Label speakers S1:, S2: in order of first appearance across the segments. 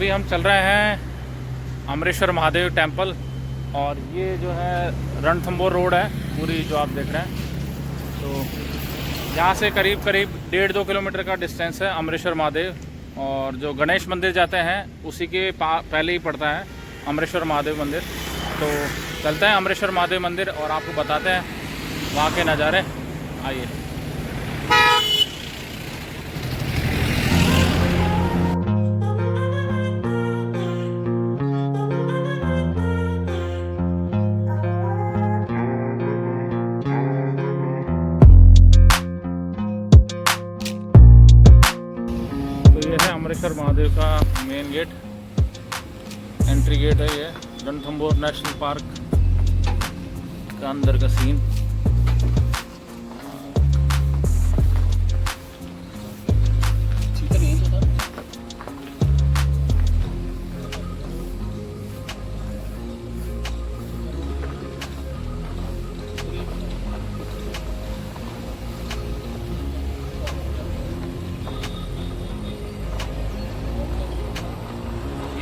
S1: अभी हम चल रहे हैं अमरेश्वर महादेव टेम्पल और ये जो है रणथंभौर रोड है पूरी जो आप देख रहे हैं। तो यहाँ से करीब 1.5-2 किलोमीटर का डिस्टेंस है अमरेश्वर महादेव। और जो गणेश मंदिर जाते हैं उसी के पहले ही पड़ता है अमरेश्वर महादेव मंदिर। तो चलते हैं अमरेश्वर महादेव मंदिर और आपको बताते हैं वहाँ के नज़ारे। आइए। अमरेश्वर महादेव का मेन गेट, एंट्री गेट है ये रणथंभौर नेशनल पार्क का अंदर का सीन।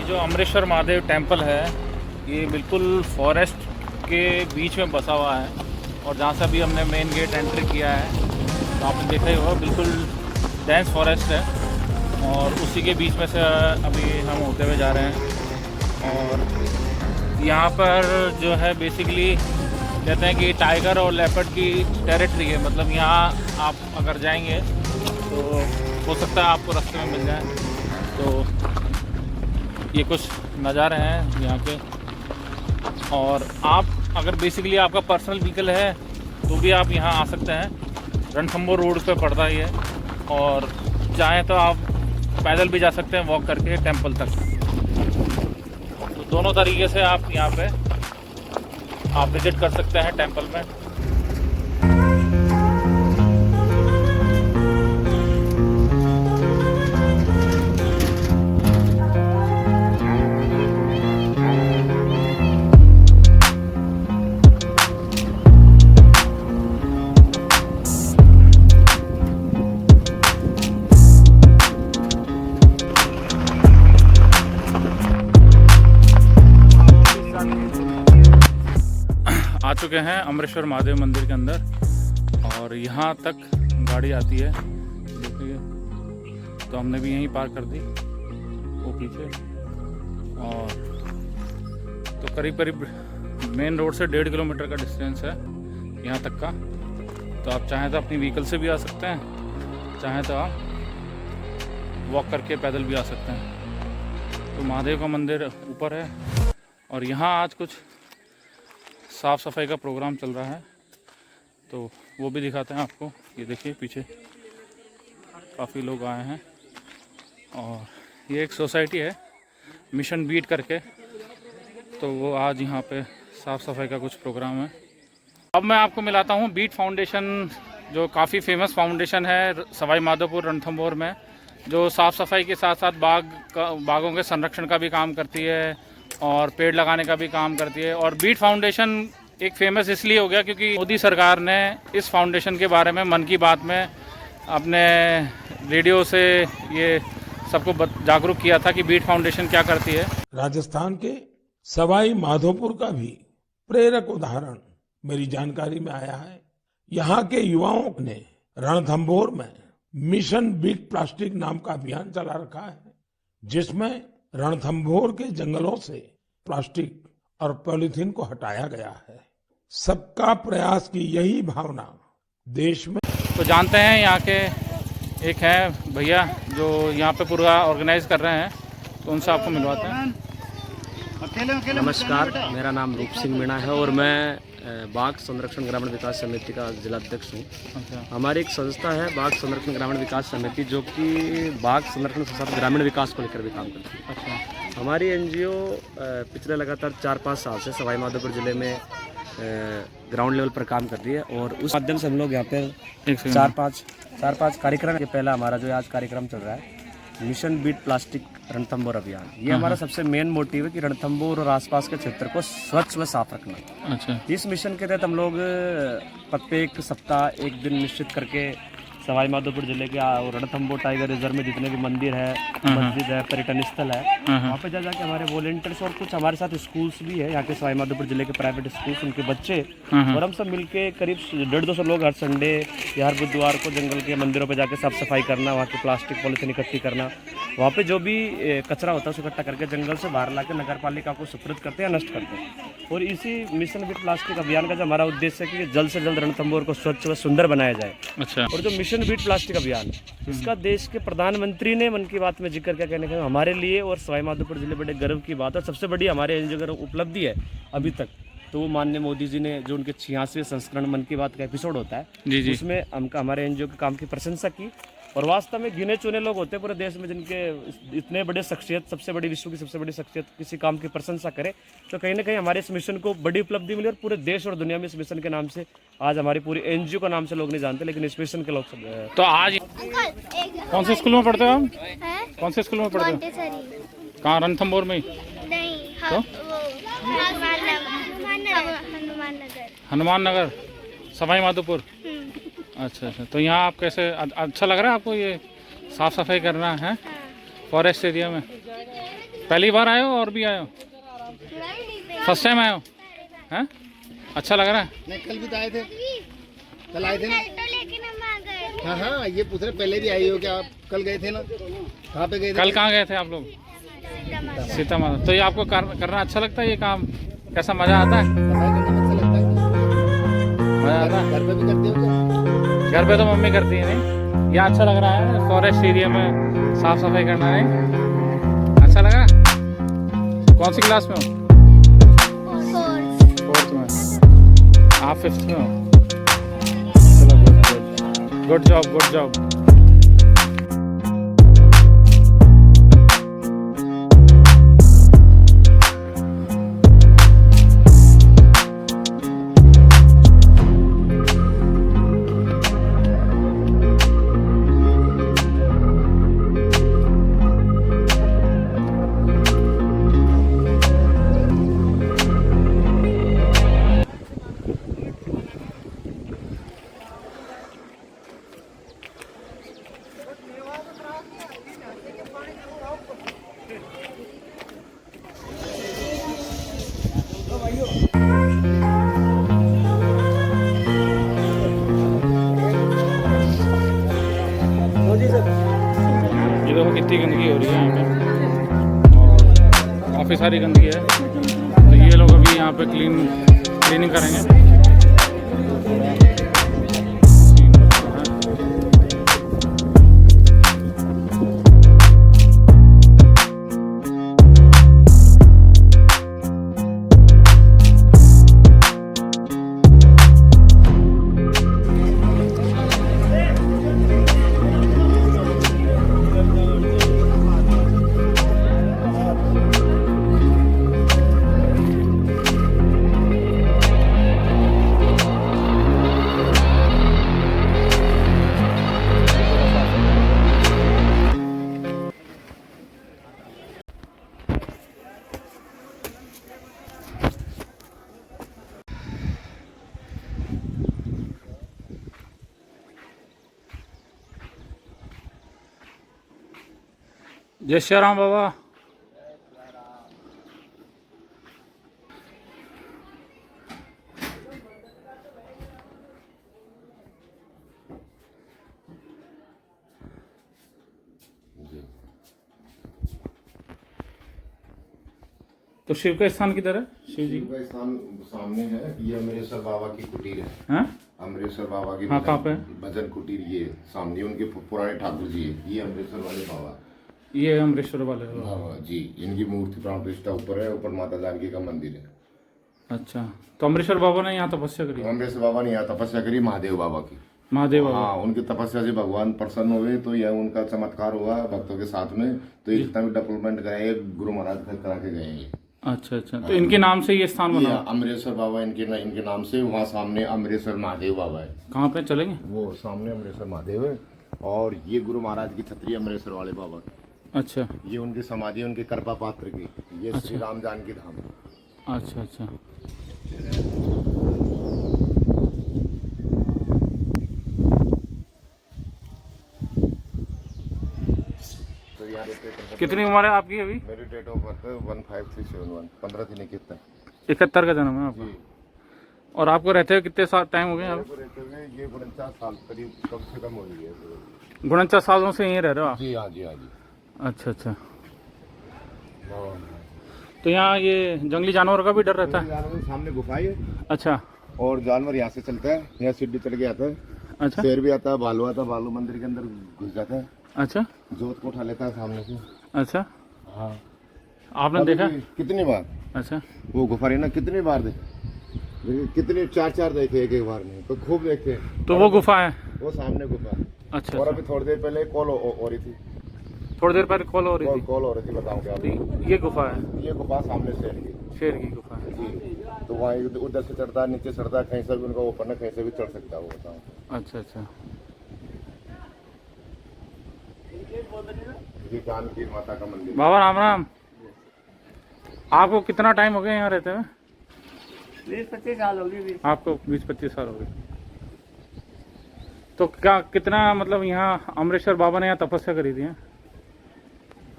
S1: जो अमरेश्वर महादेव टेम्पल है ये बिल्कुल फॉरेस्ट के बीच में बसा हुआ है। और जहाँ से अभी हमने मेन गेट एंट्री किया है तो आपने देखा ही होगा बिल्कुल डेंस फॉरेस्ट है और उसी के बीच में से अभी हम होते हुए जा रहे हैं। और यहाँ पर जो है बेसिकली कहते हैं कि टाइगर और लेपर्ड की टेरिटरी है। मतलब यहाँ आप अगर जाएंगे तो हो सकता है आपको रास्ते में मिल जाए। तो ये कुछ नज़ारे हैं यहाँ के। और आप अगर बेसिकली आपका पर्सनल व्हीकल है तो भी आप यहाँ आ सकते हैं। रणथंभौर रोड पे पड़ता ही है और चाहें तो आप पैदल भी जा सकते हैं वॉक करके टेंपल तक। तो दोनों तरीके से आप यहाँ पे आप विजिट कर सकते हैं टेंपल में। आ चुके हैं अमरेश्वर महादेव मंदिर के अंदर और यहाँ तक गाड़ी आती है, देखिए। तो हमने भी यहीं पार्क कर दी वो पीछे। और तो करीब मेन रोड से 1.5 किलोमीटर का डिस्टेंस है यहाँ तक का। तो आप चाहें तो अपनी व्हीकल से भी आ सकते हैं, चाहें तो आप वॉक करके पैदल भी आ सकते हैं। तो महादेव का मंदिर ऊपर है और यहाँ आज कुछ साफ़ सफाई का प्रोग्राम चल रहा है तो वो भी दिखाते हैं आपको। ये देखिए पीछे काफ़ी लोग आए हैं। और ये एक सोसाइटी है मिशन बीट करके, तो वो आज यहाँ पे साफ़ सफाई का कुछ प्रोग्राम है। अब मैं आपको मिलाता हूँ बीट फाउंडेशन, जो काफ़ी फेमस फाउंडेशन है सवाई माधोपुर रणथंभौर में, जो साफ़ सफाई के साथ साथ बागों के संरक्षण का भी काम करती है और पेड़ लगाने का भी काम करती है। और बीट फाउंडेशन एक फेमस इसलिए हो गया क्योंकि मोदी सरकार ने इस फाउंडेशन के बारे में मन की बात में अपने रेडियो से ये सबको जागरूक किया था कि बीट फाउंडेशन क्या करती है।
S2: राजस्थान के सवाई माधोपुर का भी प्रेरक उदाहरण मेरी जानकारी में आया है। यहाँ के युवाओं ने रणथंभौर में मिशन बीट प्लास्टिक नाम का अभियान चला रखा है, जिसमें रणथंभौर के जंगलों से प्लास्टिक और पॉलीथीन को हटाया गया है। सबका प्रयास की यही भावना देश में।
S1: तो जानते हैं यहाँ के एक हैं भैया जो यहाँ पे पूरा ऑर्गेनाइज कर रहे हैं, तो उनसे आपको मिलवाते हैं।
S3: नमस्कार, मेरा नाम रूप सिंह मीणा है और मैं बाघ संरक्षण ग्रामीण विकास समिति का जिलाध्यक्ष हूँ।
S1: अच्छा।
S3: हमारी एक संस्था है बाघ संरक्षण ग्रामीण विकास समिति, जो कि बाघ संरक्षण के साथ ग्रामीण विकास को लेकर भी काम करती है।
S1: अच्छा।
S3: हमारी एनजीओ पिछले लगातार 4-5 साल से सवाई माधोपुर जिले में ग्राउंड लेवल पर काम कर रही है और उस माध्यम से हम लोग यहाँ पे 4-5 कार्यक्रम के पहला हमारा जो आज कार्यक्रम चल रहा है मिशन बीट प्लास्टिक रणथंभौर अभियान। ये हमारा सबसे मेन मोटिव है कि रणथंभौर और आसपास के क्षेत्र को स्वच्छ व साफ रखना।
S1: अच्छा।
S3: इस मिशन के तहत हम लोग प्रत्येक सप्ताह एक दिन निश्चित करके सवाई माधोपुर जिले के रणथंभौर टाइगर रिजर्व में जितने भी मंदिर है, मस्जिद है, पर्यटन स्थल है, वहाँ पे जा जाके हमारे वॉलेंटियर्स और कुछ हमारे साथ स्कूल्स भी है यहाँ के सवाई माधोपुर जिले के प्राइवेट स्कूल्स, उनके बच्चे और हम सब मिलके करीब 150-200 लोग हर संडे या हर बुधवार को जंगल के मंदिरों पे जाके साफ सफाई करना, वहाँ की प्लास्टिक पॉलिथीन इकट्ठी करना, वहाँ पे जो भी कचरा होता है उसे इकट्ठा करके जंगल से बाहर ला के नगर पालिका को सुपुर्द करते हैं या नष्ट करते हैं। और इसी मिशन विद प्लास्टिक अभियान का जो हमारा उद्देश्य है कि जल्द से जल्द रणथंभौर को स्वच्छ व सुंदर बनाया जाए।
S1: अच्छा।
S3: और जो मिशन बीट प्लास्टिक अभियान, इसका देश के प्रधानमंत्री ने मन की बात में जिक्र क्या कहने का, हमारे लिए और सवाई माधोपुर जिले बड़े गर्व की बात है। सबसे बड़ी हमारे एनजीओ की उपलब्धि है अभी तक, तो वो माननीय मोदी जी ने जो उनके 86वें संस्करण मन की बात का एपिसोड होता है, उसमें हमारे एनजीओ के काम की प्रशंसा की। और वास्तव में गिने चुने लोग होते हैं पूरे देश में जिनके इतने बड़े शख्सियत, सबसे बड़ी विश्व की सबसे बड़ी शख्सियत किसी काम की प्रशंसा करे, तो कहीं ना कहीं हमारे इस मिशन को बड़ी उपलब्धि मिली। और पूरे देश और दुनिया में इस मिशन के नाम से आज हमारी पूरी एनजीओ का नाम से लोग नहीं जानते, लेकिन इस मिशन के लोग सब।
S1: तो आज कौन से स्कूल में पढ़ते हो आप? कौन से स्कूल में पढ़ते हो? कहाँ, रणथंभौर में?
S4: नहीं,
S1: तो? हनुमान नगर, सवाई माधोपुर। अच्छा अच्छा। तो यहाँ आप कैसे, अच्छा लग रहा है आपको ये साफ सफाई करना है फॉरेस्ट एरिया में? पहली बार आए हो और भी आए हो? फर्स्ट टाइम आए हो? हैं? अच्छा लग रहा है?
S5: नहीं, कल भी तो आए थे, कल आए थे ना। हाँ हाँ, ये पूछ रहे पहले भी आई हो क्या आप? कल गए थे ना, कहाँ पे गए थे?
S1: कल कहाँ गए थे आप लोग? सीतामाता। तो ये आपको करना अच्छा लगता है ये काम? कैसा मजा आता है?
S5: सफाई करने में अच्छा लगता है।
S1: मजा आता है?
S5: घर पे भी करते हो क्या?
S1: घर पे तो मम्मी करती है। नहीं, ये अच्छा लग रहा है फॉरेस्ट एरिया में साफ सफाई करना। नहीं अच्छा लग रहा है? कौन सी क्लास में हो? 4th में। आप 5th में हो? चलो, गुड जॉब, गुड जॉब। ये देखो कितनी गंदगी हो रही है यहाँ पे, और काफ़ी सारी गंदगी है। तो ये लोग अभी यहाँ पे क्लीनिंग करेंगे। जय श्री राम बाबा। तो शिव का स्थान किधर है? शिव जी
S6: का स्थान सामने है, ये अमरेश्वर बाबा की कुटीर है।
S1: हाँ?
S6: अमरेश्वर बाबा की
S1: हाँ, कहाँ पे?
S6: भजन कुटीर ये सामने, उनके पुराने ठाकुर जी है। ये अमरेश्वर वाले बाबा,
S1: ये अमरेश्वर वाले
S6: बाबा जी, इनकी मूर्ति प्राण प्रतिष्ठा ऊपर है। ऊपर माता जानकी का मंदिर है।
S1: अच्छा, तो अमरेश्वर बाबा ने यहाँ तपस्या करी?
S6: अमरेश्वर बाबा ने यहाँ तपस्या करी महादेव बाबा की।
S1: महादेव बाबा?
S6: हाँ, उनकी तपस्या से भगवान प्रसन्न हुए, तो यह उनका चमत्कार हुआ भक्तों के साथ में। तो जितना भी डेवलपमेंट कराए गुरु महाराज घर करा के गए हैं।
S1: अच्छा अच्छा। तो इनके नाम से ये स्थान बना?
S6: अमरेश्वर बाबा इनके नाम से। वहाँ सामने अमरेश्वर महादेव बाबा है।
S1: कहाँ पे चलेंगे?
S6: वो सामने अमरेश्वर महादेव है, और ये गुरु महाराज की छतरी अमरेश्वर वाले बाबा।
S1: अच्छा।
S6: ये उनकी समाधि, उनके कृपा पात्र की। ये श्री राम जानकी धाम।
S1: अच्छा अच्छा। कितनी उम्र है आपकी अभी?
S6: मेरी डेट ऑफ बर्थ 15371, 15 थी नहीं कितना
S1: 71 का जन्म है आपका। और आपको रहते हुए कितने साल टाइम हो गए यहाँ?
S6: रहते हुए ये 49 साल करीब कम से कम हो गई है।
S1: 49 सालों से यहीं रह रहे हो आप?
S6: जी हाँ जी हाँ जी।
S1: अच्छा अच्छा। तो यहाँ ये जंगली जानवरों का भी डर रहता है?
S6: जानवर सामने गुफा है।
S1: अच्छा।
S6: और जानवर यहाँ से चलता है, यहाँ सीढ़ी चढ़ के आता है।
S1: अच्छा।
S6: शेर भी आता है, भालू आता है, भालू मंदिर के अंदर घुस जाता है।
S1: अच्छा।
S6: जोत को उठा लेता है सामने से।
S1: अच्छा।
S6: हाँ।
S1: आपने देखा?
S6: कितनी बार?
S1: अच्छा।
S6: वो गुफा रही ना, कितनी बार देखे, कितनी चार देखे एक बार नहीं तो खूब देखते।
S1: तो वो गुफा है?
S6: वो सामने गुफा।
S1: अच्छा।
S6: और अभी थोड़ी देर पहले कॉल हो रही थी।
S1: थोड़ी देर पहले कॉल हो रही थी?
S6: कॉल हो रही थी, बताऊँ क्या?
S1: ये गुफा है?
S6: ये गुफा सामने
S1: शेर की गुफा है
S6: जी। तो वहाँ उधर से चढ़ता है, नीचे चढ़ता है, कहीं से भी उनका ऊपर ना कहीं से भी चढ़ सकता है वो, बताओ।
S1: अच्छा अच्छा।
S6: ये जानकी माता का मंदिर।
S1: बाबा राम राम। आपको कितना टाइम हो गया यहाँ रहते हुए?
S3: 20-25 साल हो गए।
S1: आपको 20-25 साल हो गए। तो क्या कितना मतलब यहाँ अमरेश्वर बाबा ने यहाँ तपस्या करी थी?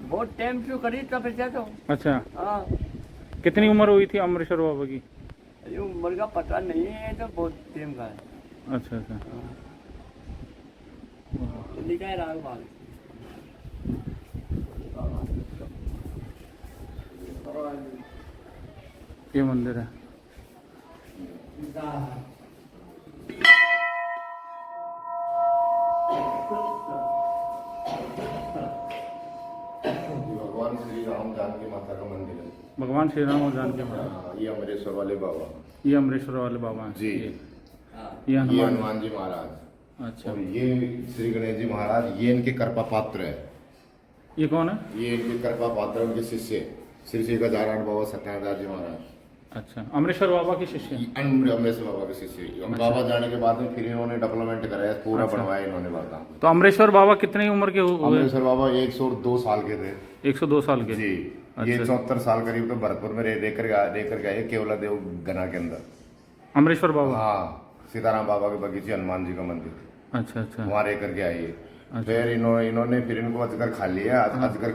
S3: बहुत टाइम क्यों करी तपस्या तो।
S1: अच्छा।
S3: हाँ।
S1: कितनी उम्र हुई थी अमरेश्वर बाबा की?
S3: ये उम्र का पता नहीं है, तो बहुत टाइम का है।
S1: अच्छा अच्छा।
S3: लिखा है राग बाल।
S1: ये मंदिर है।
S6: भगवान श्री राम जानकी माता का मंदिर है।
S1: भगवान श्री राम और जानकी माता।
S6: हाँ, ये अमरेश्वर वाले बाबा
S1: ये अमरेश्वर वाले बाबा हैं।
S6: जी।
S1: ये
S6: ये
S1: हनुमान।
S6: हनुमान जी महाराज।
S1: अच्छा।
S6: और ये श्री गणेश जी महाराज, ये इनके कृपा पात्र है।
S1: ये कौन है?
S6: ये इनके कृपा पात्र, उनके शिष्य श्री गजानन बाबा सत्यनारायण जी महाराज।
S1: अच्छा। अमरेश्वर बाबा के शिष्य?
S6: अमरेश्वर बाबा के शिष्य। बाबा जाने के बाद में फिर इन्होंने डेवलपमेंट कराया, पूरा बनवाया इन्होंने बाबा।
S1: तो अमरेश्वर बाबा कितनी उम्र के हुए?
S6: अमरेश्वर बाबा 102 साल के थे।
S1: 102 साल के?
S6: जी। ये 74 साल करीब तो भरतपुर में रहकर गए केवला देव गना के अंदर।
S1: अमरेश्वर बाबा?
S6: हाँ, सीताराम बाबा के बगीचे, हनुमान जी का मंदिर।
S1: अच्छा अच्छा।
S6: वहाँ रह करके आइए। फिर इन्होंने फिर इनको अजगर खा लिया। अजगर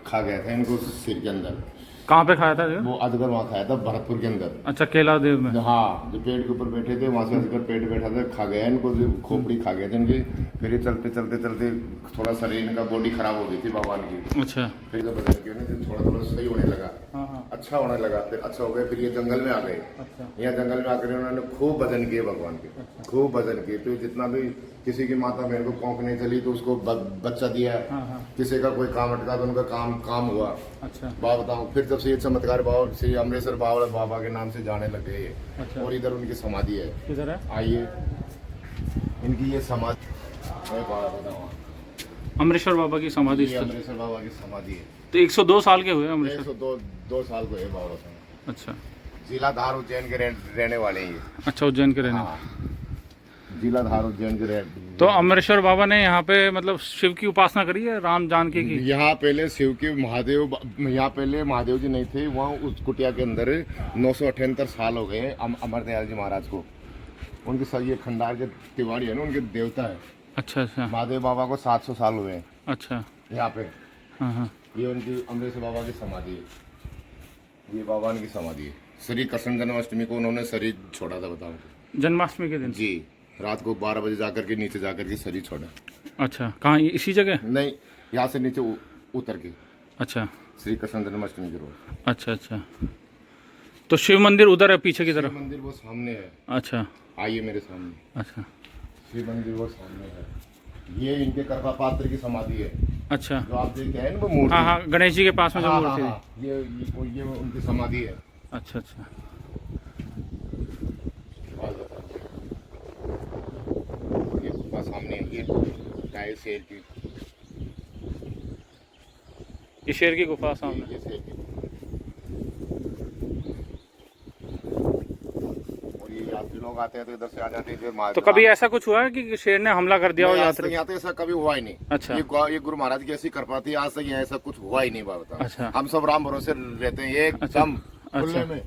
S6: खा गया था इनको सिर के अंदर।
S1: कहाँ पे खाया था जो?
S6: वो अजगर वहाँ खाया था भरतपुर के अंदर।
S1: अच्छा, केला देव में?
S6: हाँ, जो पेड़ के ऊपर बैठे थे वहाँ से अजगर पेड़ बैठा था, खा गया इनको, खोपड़ी खा गया था इनकी। फिर ये चलते चलते चलते थोड़ा शरीर इनका बॉडी खराब हो गई थी भगवान की।
S1: अच्छा।
S6: फिर जब बदल के थोड़ा सही होने लगा।
S1: हाँ हाँ।
S6: अच्छा होने लगा, फिर अच्छा हो गया। फिर ये जंगल में आ गए।
S1: अच्छा।
S6: यहाँ जंगल में आकर उन्होंने खूब भजन किए भगवान के। खूब भजन किए। तो जितना भी किसी की माता बहन को कौंक नहीं चली तो उसको बच्चा दिया।
S1: हाँ हाँ।
S6: किसी का कोई काम अटका तो उनका काम हुआ।
S1: अच्छा।
S6: बाबा बताऊँ, फिर जब से ये चमत्कार बाबा श्री अमरेश्वर बाबा के नाम से जाने लगे ये।
S1: अच्छा।
S6: और इधर उनकी समाधि है।
S1: किधर है?
S6: आइए, इनकी ये समाधि, मैं बताऊँ,
S1: अमरेश्वर बाबा की समाधि
S6: ये
S1: स्थल।
S6: अमरेश्वर बाबा की समाधि है।
S1: तो 102 साल के हुए अमरेश्वर?
S6: 102 साल को है बाबा साहब।
S1: अच्छा।
S6: जिला धार उज्जैन के रहने वाले हैं ये।
S1: अच्छा, उज्जैन के रहने।
S6: हाँ, जिला धार उज्जैन के रहने।
S1: तो अमरेश्वर बाबा ने यहाँ पे मतलब शिव की उपासना करी है, राम जानकी की?
S6: यहाँ पहले शिव के महादेव, यहाँ पहले महादेव जी नहीं थे। वहाँ उस कुटिया के अंदर 978 साल हो गए अमरदयाल जी महाराज को। उनके सर ये खंडार के तिवारी है ना, उनके देवता है।
S1: अच्छा अच्छा।
S6: महादेव बाबा को 700 साल हुए हैं
S1: अच्छा।
S6: यहाँ पे।
S1: हाँ हाँ।
S6: ये उनकी अमरेश्वर बाबा की समाधि है। ये बाबा की समाधि है। श्री कृष्ण जन्माष्टमी को उन्होंने शरीर छोड़ा था, बताओ।
S1: जन्माष्टमी के दिन?
S6: जी, रात को 12 बजे जाकर के नीचे जाकर के शरीर छोड़ा।
S1: अच्छा, कहाँ, इसी जगह?
S6: नहीं, यहाँ से नीचे उतर के।
S1: अच्छा।
S6: श्री कृष्ण जन्माष्टमी के रोज।
S1: अच्छा अच्छा। तो शिव मंदिर उधर है पीछे की तरफ?
S6: शिव मंदिर वो सामने है।
S1: अच्छा।
S6: आइए मेरे सामने।
S1: अच्छा।
S6: शिव मंदिर वो सामने है। ये इनके कृपा पात्र की समाधि है।
S1: अच्छा।
S6: जो आप देख रहे हैं ना वो मूर्ति।
S1: हाँ हाँ, गणेश जी के पास में जो
S6: हाँ,
S1: मूर्ति
S6: हाँ,
S1: है।
S6: हाँ। ये उनकी समाधि है।
S1: अच्छा अच्छा।
S6: ये गुफा सामने है, ये गाय शेर की।
S1: ये शेर की गुफा सामने?
S6: ये शेर की। और ये यात्री लोग आते हैं तो इधर से आ जाते हैं।
S1: तो कभी ऐसा कुछ हुआ है कि शेर ने हमला कर दिया हो यात्री?
S6: यहाँ तो ऐसा कभी हुआ ही नहीं।
S1: अच्छा।
S6: ये गुरु महाराज की ऐसी कृपा थी, आज तक यहाँ ऐसा कुछ हुआ ही नहीं बाबा।
S1: अच्छा।
S6: हम सब राम भरोसे रहते हैं एकदम खुले में।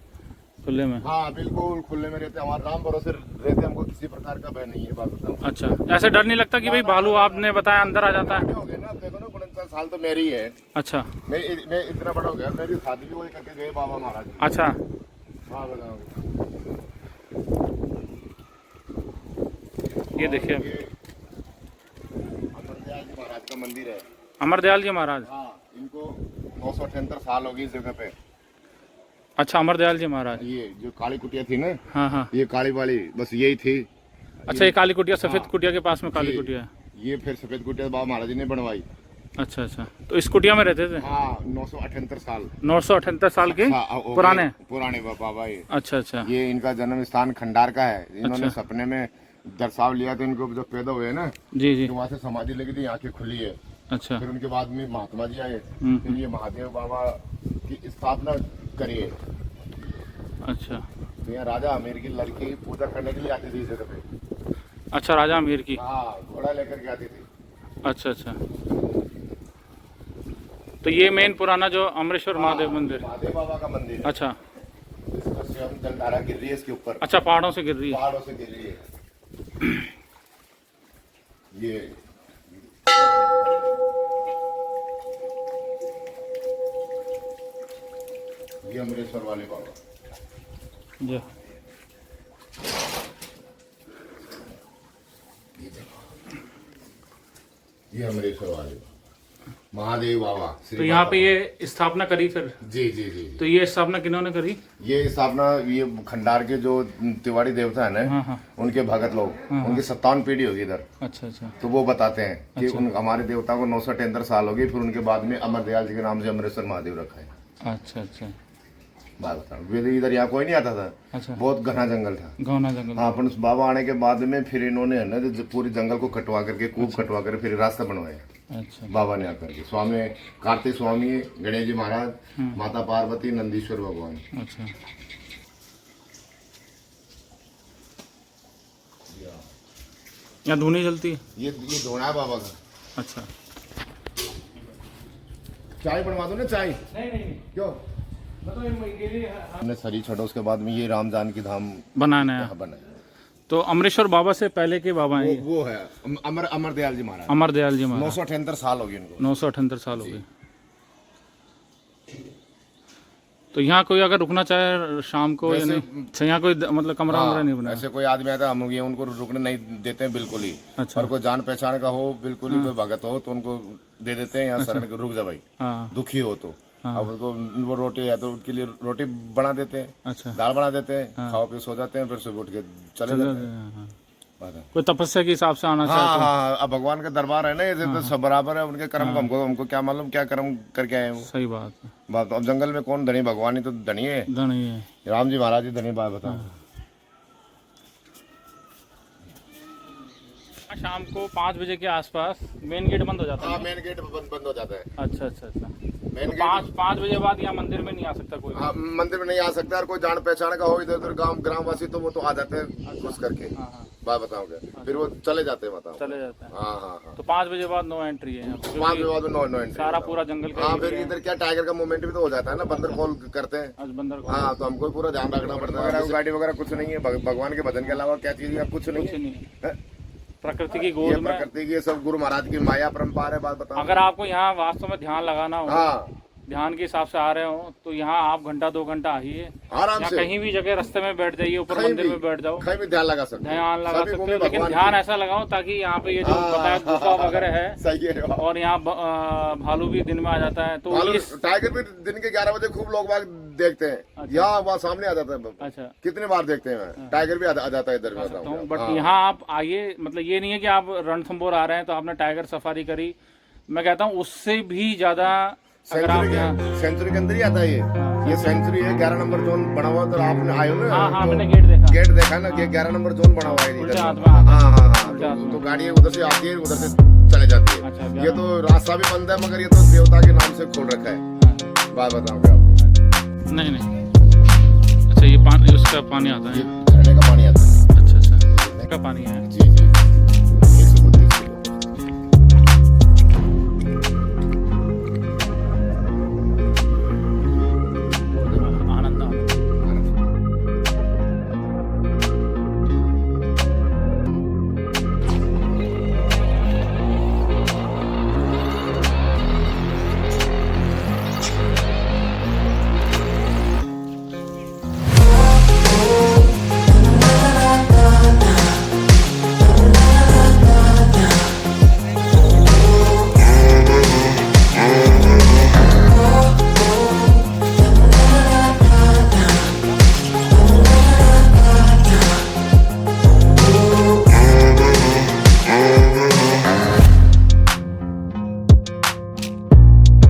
S1: खुले में?
S6: हाँ, बिल्कुल खुले में रहते हैं। हमारे राम भरोसे रहते, हमको किसी प्रकार का भय नहीं है बात बताऊँ।
S1: अच्छा, ऐसे डर नहीं लगता कि भाई भालू, आपने बताया, अंदर आ जाता है?
S6: हो गए ना, देखो ना 49 साल तो मेरी है।
S1: अच्छा
S6: मैं इतना बड़ा हो गया, मेरी शादी भी वही करके गए बाबा महाराज।
S1: अच्छा।
S6: हाँ बताओ।
S1: ये देखिए
S6: अमरदयाल जी महाराज का मंदिर है।
S1: अमरदयाल जी महाराज।
S6: हाँ, इनको 978 साल हो गई इस जगह पे।
S1: अच्छा अमरदयाल जी महाराज।
S6: ये जो काली कुटिया थी ना,
S1: हाँ हाँ।
S6: ये काली वाली बस यही थी।
S1: अच्छा ये काली कुटिया, सफेद कुटिया के पास में काली कुटिया है।
S6: ये फिर सफेद कुटिया बाबा महाराज जी ने बनवाई।
S1: अच्छा अच्छा, तो इस कुटिया में रहते थे।
S6: हाँ 978 साल।
S1: 978 साल के
S6: हाँ,
S1: पुराने
S6: बाबा ये।
S1: अच्छा अच्छा।
S6: ये इनका जन्म स्थान खंडार का है। इन्होंने
S1: अच्छा।
S6: सपने में दर्शाव लिया तो इनको जब पैदा हुए ना,
S1: जी जी।
S6: तो वहाँ से समाधि लगी थी, आंखें खुली है।
S1: अच्छा
S6: फिर उनके बाद में महात्मा जी आए,
S1: हम्म।
S6: फिर ये महादेव बाबा की स्थापना करी है।
S1: अच्छा
S6: तो यहाँ राजा अमीर की लड़की पूजा करने के लिए आती थी इस जगह पे।
S1: अच्छा, राजा अमीर की।
S6: हाँ, घोड़ा लेकर के आती थी।
S1: अच्छा अच्छा, तो ये मेन पुराना जो अमरेश्वर महादेव मंदिर।
S6: महादेव बाबा का मंदिर है।
S1: अच्छा
S6: इसका स्वयं जलधारा गिर रही है इसके ऊपर।
S1: अच्छा, पहाड़ों से गिर रही है।
S6: पहाड़ों से गिर रही है। ये अमरेश्वर वाले बाबा।
S1: जी।
S6: ये अमरेश्वर वाले महादेव बाबा।
S1: तो यहाँ पे ये स्थापना करी फिर।
S6: जी जी जी जी।
S1: तो ये स्थापना किन्होंने करी?
S6: ये स्थापना ये खंडार के जो तिवारी देवता है ना,
S1: हाँ हाँ।
S6: उनके भगत लोग, उनकी 57 पीढ़ी होगी इधर।
S1: अच्छा अच्छा।
S6: तो वो बताते हैं कि हमारे देवता को 978 साल हो गई, फिर उनके बाद में अमरदयाल जी के नाम से अमरेश्वर महादेव रखा है।
S1: अच्छा अच्छा।
S6: बात बताऊं, इधर यहाँ कोई नहीं आता था।
S1: अच्छा,
S6: बहुत घना जंगल था।
S1: घना जंगल।
S6: हाँ, पर उस बाबा आने के बाद में फिर इन्होंने है ना जो पूरी जंगल को कटवा करके, कूप कटवा कर फिर रास्ता बनवाया।
S1: अच्छा
S6: बाबा ने आकर के स्वामी कार्तिक स्वामी, गणेश जी महाराज, माता पार्वती, नंदीश्वर भगवान।
S1: अच्छा। यहाँ धूनी जलती है।
S6: ये धोना है बाबा का।
S1: अच्छा।
S6: चाय बनवा दो ना, चाय।
S1: नहीं नहीं
S6: क्यों? हमने सरी छोड़ा, उसके बाद में ये राम जानकी धाम
S1: बनाना है।
S6: यहाँ बना है।
S1: तो अमरेश्वर बाबा से पहले के बाबा हैं ये?
S6: वो है अमरदयाल जी महाराज।
S1: अमरदयाल जी महाराज।
S6: 978 साल हो गए इनको।
S1: 978 साल हो गए। तो यहाँ कोई अगर रुकना चाहे शाम को या नहीं, अच्छा यहाँ कोई मतलब कमरा वमरा नहीं बना?
S6: ऐसे कोई आदमी आता हम ये उनको रुकने नहीं देते हैं बिल्कुल ही।
S1: अच्छा।
S6: और कोई जान पहचान का हो, बिल्कुल ही कोई भगत हो तो उनको दे देते हैं यहाँ शरण के, रुक जा भाई,
S1: हाँ।
S6: दुखी हो तो। अब उनको वो रोटी है तो उनके लिए रोटी बना देते हैं,
S1: अच्छा।
S6: दाल बना देते हैं, खाओ पी सो जाते हैं, फिर सुबह उठ के चले जाते हैं।
S1: हाँ।
S6: बात है।
S1: कोई तपस्या के हिसाब से आना
S6: हाँ
S1: चाहे तो?
S6: हाँ, अब भगवान का दरबार है ना, ये तो सब बराबर है। उनके कर्म को हमको क्या मालूम क्या कर्म करके आए हैं वो।
S1: सही बात है।
S6: बात अब जंगल में कौन धनी, भगवान ही तो धनी है।
S1: धनी है।
S6: राम जी महाराज ही धनी। बात बताओ।
S1: शाम को 5 बजे के आसपास मेन गेट बंद हो जाता
S6: हाँ,
S1: है।
S6: मेन गेट बंद हो जाता है।
S1: अच्छा अच्छा अच्छा।
S6: मेन
S1: तो 5 बजे बाद यहाँ मंदिर में नहीं आ सकता कोई?
S6: हाँ, मंदिर में नहीं आ सकता। और कोई जान पहचान का हो इधर उधर ग्रामवासी तो वो तो आ जाते हैं घुस करके।
S1: हाँ हाँ,
S6: बात बताओगे, फिर वो चले जाते हैं। बताओ।
S1: चले जाते हैं।
S6: हाँ हाँ हाँ।
S1: तो 5 बजे बाद नो एंट्री है यहाँ पे,
S6: 5
S1: क्योंकि
S6: बजे बाद में नो एंट्री।
S1: सारा पूरा जंगल का
S6: हाँ, फिर इधर क्या टाइगर का मूवमेंट भी तो हो जाता है ना, बंदर कॉल करते हैं।
S1: आज बंदर को
S6: हाँ, तो हमको पूरा ध्यान रखना पड़ता है। गाड़ी वगैरह कुछ नहीं है, भगवान के भजन के अलावा क्या चीज है? कुछ नहीं
S1: कुछ
S6: है।
S1: नहीं है।
S6: है?
S1: प्रकृति की
S6: ये
S1: गोद में।
S6: प्रकृति की सब गुरु महाराज की माया परंपार है। बात बताओ।
S1: अगर आपको यहाँ वास्तव में ध्यान लगाना हो,
S6: हाँ,
S1: ध्यान के हिसाब से आ रहे हो, तो यहाँ आप घंटा 2 घंटा आइए।
S6: आराम
S1: या
S6: से
S1: कहीं भी जगह रास्ते में बैठ जाइए, ऊपर
S6: कहीं
S1: मंदिर
S6: भी-
S1: में बैठ जाओ,
S6: कहीं भी ध्यान लगा सकते हैं।
S1: ध्यान लगा
S6: सभी
S1: सकते
S6: भूमि
S1: हो, लेकिन
S6: भगवान
S1: ध्यान
S6: की।
S1: ऐसा लगाओ ताकि यहाँ पे ये जो
S6: हाँ,
S1: बताया
S6: हाँ,
S1: गुफा वगैरह है,
S6: सही है।
S1: और यहाँ भालू भी दिन में आ जाता है, तो
S6: भालू
S1: इस
S6: टाइगर भी दिन के 11 बजे खूब लोग बाग देखते हैं। यहाँ वहाँ सामने आ जाता है।
S1: अच्छा
S6: कितने बार देखते हैं, टाइगर भी आ जाता है इधर में। बताओ।
S1: बट
S6: हाँ।
S1: यहाँ आप आइए, मतलब ये नहीं है कि आप रणथंभौर आ रहे हैं तो आपने टाइगर सफारी करी। मैं कहता हूँ उससे भी ज्यादा अगर आप यहाँ,
S6: सेंचुरी के अंदर ही आता है ये सेंचुरी है। 11 नंबर जोन बना हुआ, तो आपने आए हो ना?
S1: हाँ हाँ, मैंने गेट देखा।
S6: गेट देखा ना, 11 नंबर जोन बना हुआ है
S1: उल्टे
S6: इधर।
S1: हाथ में
S6: हाँ
S1: आता है।
S6: हाँ हाँ,
S1: उल्टे हाथ में।
S6: तो गाड़ी उधर से आती है, उधर से चले जाती है।
S1: अच्छा,
S6: ये तो रास्ता भी बंद है, मगर ये तो देवता के नाम से खोल रखा है। बात बताओगे आप?
S1: नहीं नहीं, अच्छा ये पानी, उसका पानी आता है,
S6: ये झरने का पानी आता है।
S1: अच्छा अच्छा, इसका पानी है।
S6: जी जी।